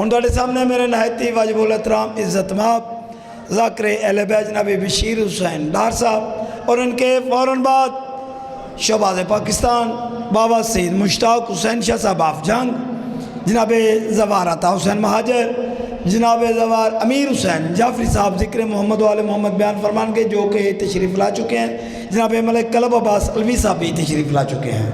हुण तुहाडे सामने मेरे नहायती वाजिबुल एहतराम इज़्ज़त माब ज़ाकिर अहले बैत जनाब बशीर हुसैन डार साहब और उनके फ़ौरन बाद शहबाज पाकिस्तान बाबा सईद मुश्ताक हुसैन शाह साहब आफ जंग, जनाब ज़वार अता हुसैन महाजर, जनाब ज़वार अमीर हुसैन जाफरी साहब ज़िक्र मोहम्मद वाले मोहम्मद बयान फरमान के जो कि तशरीफ़ ला चुके हैं। जनाब मलिक कलब अब्बास अलवी साहब भी तशरीफ़ ला चुके हैं।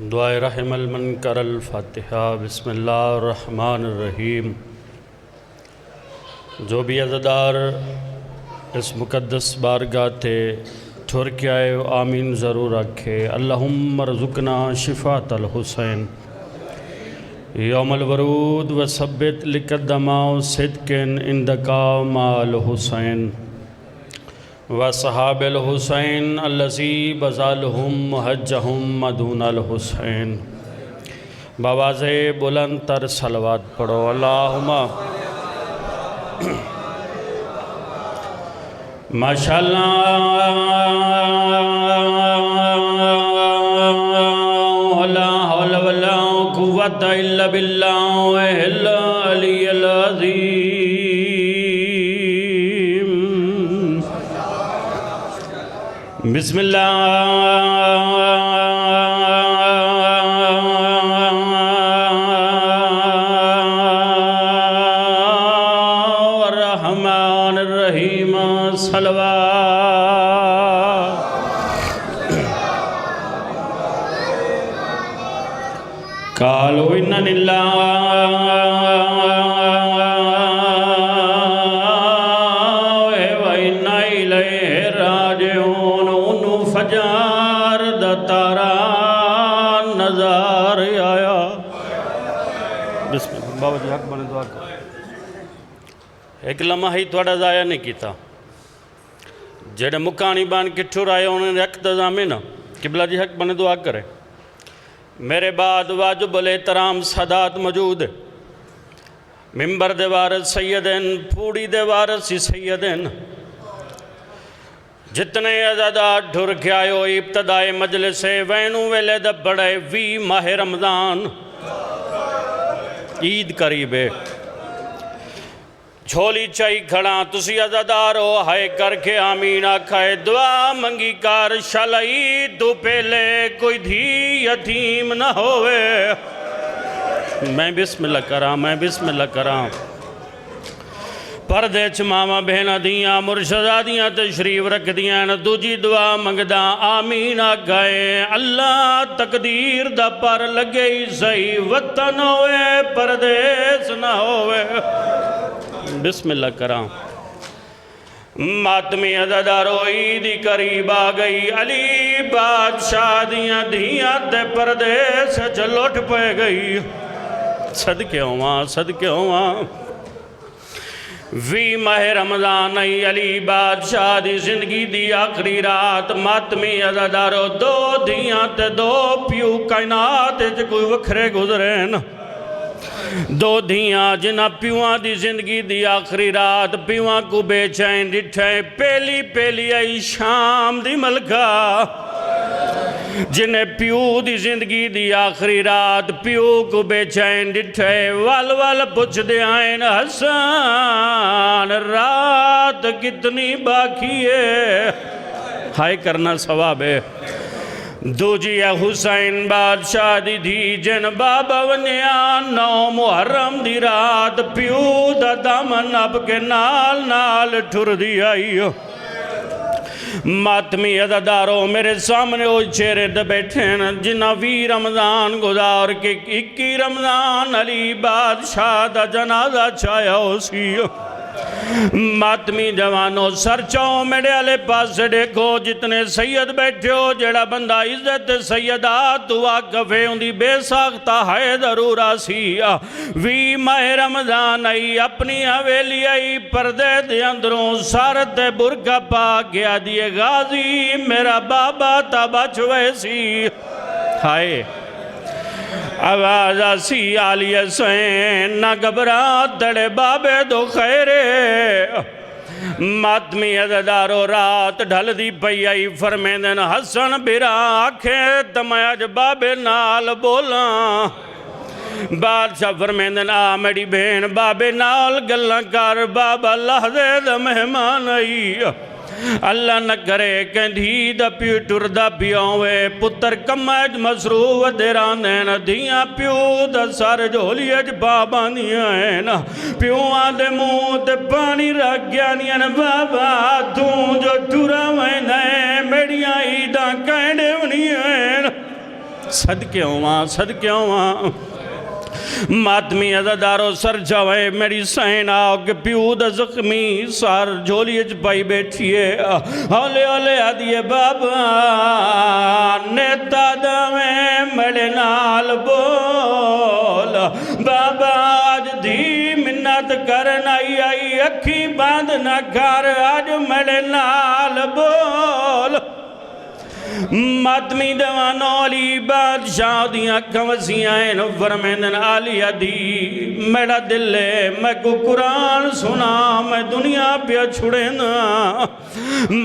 दुआए रहमल मन करल फातिहा। बिस्मिल्लाहिर्रहमानिर्रहीम। जो भी अज़ादार इस मुक़द्दस बारगाह थे ठुर के आए आमीन ज़रूर रखे। अल्लाहुम्मा रज़ुक़ना शिफ़ातल हुसैन यौमल वरूद व सब्बित लिक़द्दमाउ सिद्क़िन इंदका माल हुसैन व सहाबिल हुसैन अल्लज़ी बज़ालहुम मुहज्जहुम मदूनल हुसैन। बवाज़े बुलंद तर सलवात पढ़ो। अल्लाहुम्मा माशाअल्लाह ला हौला वला कुव्वता इल्ला बिल्लाहिल अलिय्यिल अज़ीम। बिस्मिल्लाहिर्रहमानिर्रहीम। कालू इन्ना लिल्लाहि व इन्ना इलैहि राजिऊन। उन्नू फजार दा तारा नज़र आया। बिस्मिल्लाह। बाबा जी हक बने दुआ कर। एक लम्हा ही थोड़ा ज़ाया नहीं किया। जेड़े मुकानी बन के ठुर आए उन्होंने अख्तजामे ना किबला जी हक बने दुआ करे। मेरे बाद वाजिबुल एहतराम सादात मौजूद मिंबर दे वारिस सैयदन पूड़ी दे वारिस सैयदन जितने अज़ादार ढुर के आयो इब्तदाए मजलिस वैनू वेले द बड़े 20 माह रमज़ान ईद करीबे झोली चाई खड़ा तुसी अज़ादार हो हाय करके आमीन आखाए दुआ मंगी कार शलाई तू पहले कोई धी यतीम न होवे। मैं बिस्मिल्लाह करा परदे च मावा बहना दियाँ मुर्शदा दियाँ तशरीफ रख दियाँ न दूजी दुआ मंगदा आमीन आखाए अल्लाह तकदीर दा पर लगे ही सही वतन होवे परदेस न होवे। बिस्मिल्लाह करा। मातमी अज़ादारो ईद करीब आ गई। अली बादशाह दियाँ धियाँ ते परदेस च लुट पे गई। सदके होवां 20 माह रमज़ान आई अली बादशाह दी जिंदगी दी आखिरी रात। मातमी अज़ादारो 2 धियाँ ते 2 प्यू कायनात च कोई वखरे गुजरे न। 2 धियाँ जिन्हां प्यूआं दी जिंदगी दी आखिरी रात प्यूआं को बेचैन डिठे। पहली आई शाम दी मलका जिन्हें प्यू दी जिंदगी दी आखिरी रात प्यू को बेचैन डिठे। वल वल पुछदे आए हसन रात कितनी बाकी है हाय करना सवाब है। दूजी हुसैन बादशाह दी धी जिन बाबा वनिया 9 मुहर्रम दी रात प्यू दा दामन अब के नाल नाल ठुर दी आई। मातमी अज़ादारो मेरे सामने वो चेहरे दे बैठे न जिन्ना 20 रमज़ान गुजार के 21 रमज़ान अली बादशाह दा जनाजा छाया उसी। मातमी जवानों सर चाओ मेरे आले पास देखो जितने सैयद बैठे हो जेड़ा बंदा इज्जत सैयदा तू आकफे उंदी बेसाख्ता है जरूर आसिया। 20 माह रमज़ान आई अपनी हवेली आई पर्दे दे अंदरों सर ते बुरका पा गया दिए गाजी मेरा बाबा ता बच वैसी हाय। आवाज़ आसी आलिया सैन ना घबरा तड़े बाबे दो खैरे मातमी अदादारो रात ढलदी पई आई फरमेंदन हसन बिरा आखे त मैं अज बाबे नाल बोला बादशाह फरमेंदन आ मेरी भेण बाबे नाल गल्लां कर बाबा लहदे दा मेहमान आई अल्लाह न करे कंधी दा प्यू टुरदा पियोवे पुत्र कम्मा च मसरूफ देरांदे न धियां प्यू दा सर झोलिए च पा बांदियां न प्यूआं दे मूंह ते पानी रख गयानियां न बाबा तू जो टुरा वैंदा मेरियां ईदां कहंदे वणियां सदके होवां मातमी अदादारो सर जावे मेरी सैन आओ के प्यू दा जख्मी सर झोली च पाई बैठिए हौले हौले आदिए बाबा नेता दवे मेरे नाल बोल बाबा आज धी मिन्नत करन आई अखी बंद न कर आज मेरे नाल बोल मातमी दवानो अली बादशाह दियां कवसियां फरमेंदन आलिया दी मेरा दिल है मैं को कुरान सुना मैं दुनिया पे छुड़ेना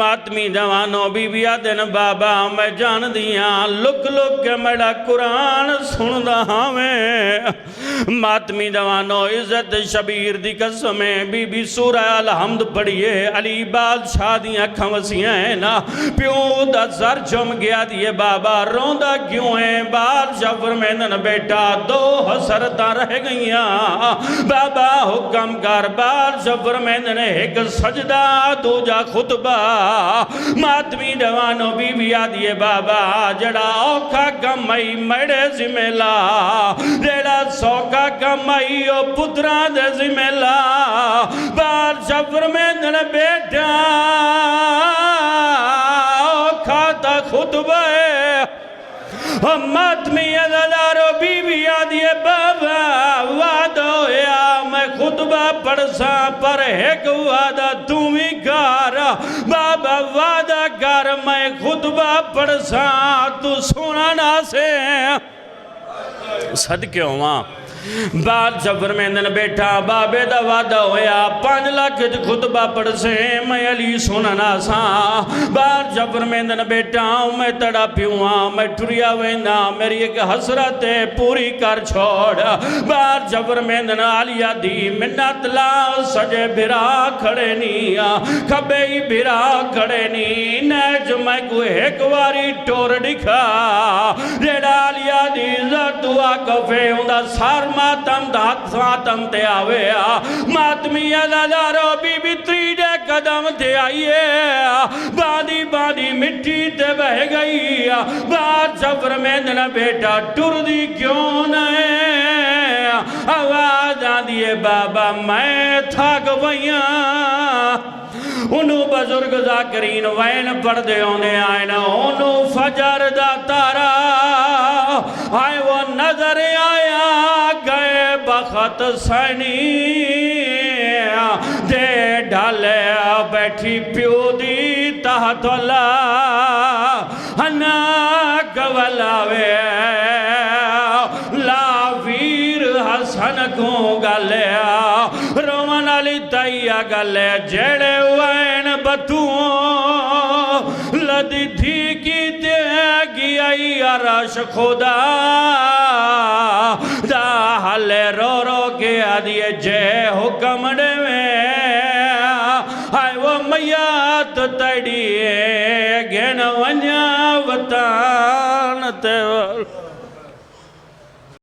मातमी दवानो बीबिया दिन बाबा मैं जान दिया लुक लुक के मेरा कुरान सुनदा हावें मातमी दवानो इज्जत शबीर दी कसम बीबी सूरह अलहम्द पढ़िए अली बादशाह दियां कवसियां ना प्यो दा सर चुम गया दिए बाबा रोंदा क्यों है बादशाह फरमेंदन बेटा दो हसरत रह गईया बाबा हुक्म कर बादशाह फरमेंदन एक सजदा दूजा खुतबा मातमी जवानो बीबी आदिए बाबा जड़ा औखा कमाई मड़े जिमेला जेड़ा सौखा कमाई ओ पुत्रा दे जिमेला बादशाह फरमेंदन बेटा खाता खुतबा मातमी अदादारो बीबी आदिए बाबा वादा होया मैं खुतबा पढ़सा पर एक वादा तू भी कर बाबा वादा कर मैं खुतबा पढ़सा तू सुना ना से सदके होवां बादशाह फरमेंदन बेटा बाबे दा वादा होया 5 लाख खुतबा पढ़ से मैं अली सुनना सा बादशाह फरमेंदन बेटा मैं तड़ा पियूआ मैं टुरिया वेंदा मेरी एक हसरत पूरी कर छोड़ बादशाह फरमेंदन आलिया दी मिन्नत ला सजे बिरा खड़े नी खबे ही बिरा खड़े नी नैज मैं को एक वारी टोर दिखा जेड़ा आलिया दी इज्जत दुआ कफे उंदा सार मातम दात मातम ते आवे मातमी अदादारो बीबी त्रीजे कदम ते आइए बादी बादी मिट्टी ते बह गई बादशाह फरमेंदन बेटा टुरदी क्यों न आवाज आंदी है बाबा मैं थक गईया उन्होंने बुजुर्ग जाकरीन वैन पढ़ते आने आए ना उन्होंने फजर दा तारा आए वो नजर आया गए बखत सैनी दे ढाले बैठी प्यो दी तहतला हना गवलावे ला वीर हसन को गले रोमन अली तैया गले जेड़े वैन बतू लदी थी की देगी आई अरश खुदा दा हले रो रो के आदिए जय हुक्म में हाय वो मैया तो तड़ी गेन वन्या वतान ते